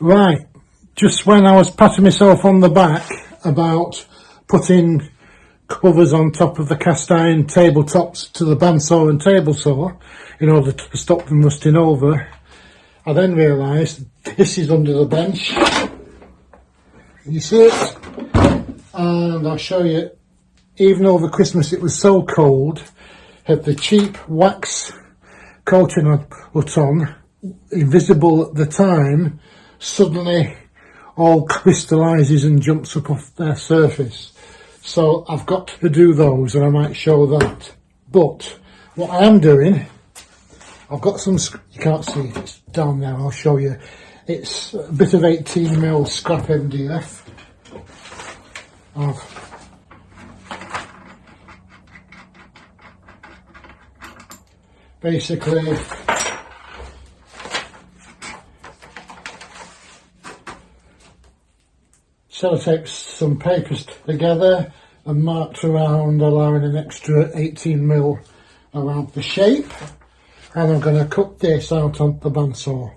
Right, just when I was patting myself on the back about putting covers on top of the cast iron tabletops to the bandsaw and table saw in order to stop them rusting over, I then realised this is under the bench. You see it? And I'll show you, even over Christmas it was so cold, had the cheap wax coating I put on, invisible at the time, suddenly all crystallises and jumps up off their surface. So I've got to do those, and I might show that. But what I am doing, I've got some, you can't see it, it's down there, I'll show you. It's a bit of 18mm scrap MDF. I've basically sellotaped some papers together and marked around, allowing an extra 18mm around the shape, and I'm going to cut this out on the bandsaw.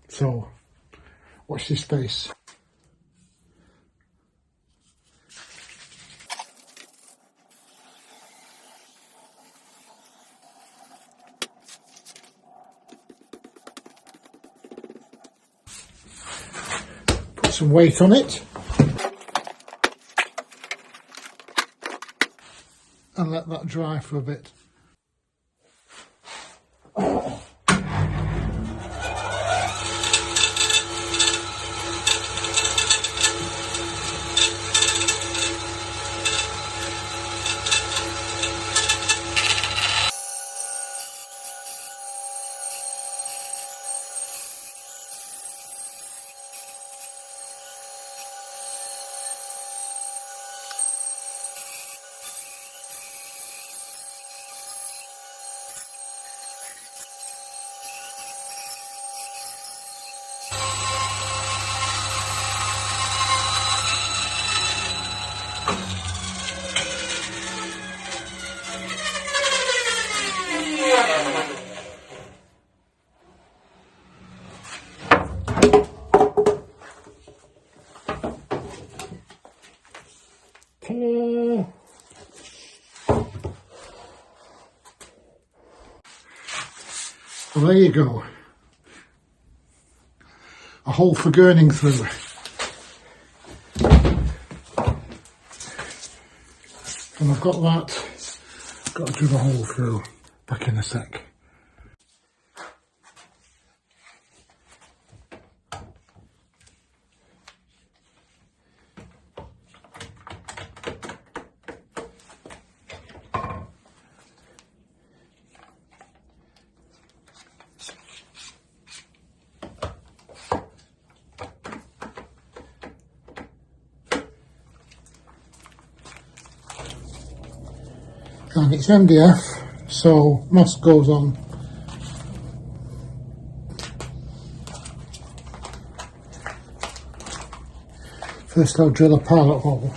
So watch this space. Put some weight on it and let that dry for a bit. Well, there you go, a hole for gurning through. And I've got that, got to drill a hole through, back in a sec. And it's MDF, so moss goes on. First I'll drill a pilot hole.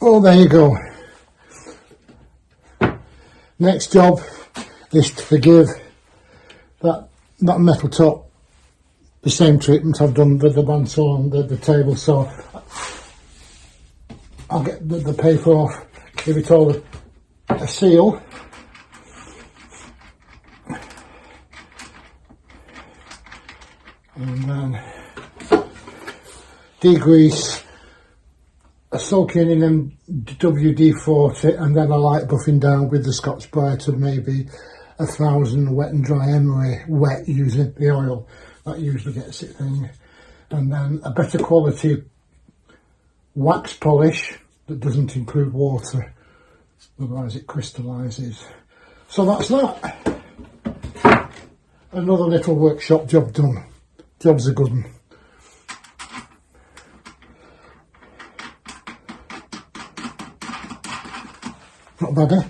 Oh, there you go. Next job is to give that metal top the same treatment I've done with the bandsaw and the table saw. I'll get the paper off, give it all a seal, and then degrease, a soaking in WD-40, and then a light buffing down with the Scotch Brite of maybe 1,000 wet and dry emery, wet using the oil. That usually gets it thing. And then a better quality wax polish that doesn't include water, otherwise it crystallises. So that's that. Another little workshop job done. Job's a good one. Not bad, eh?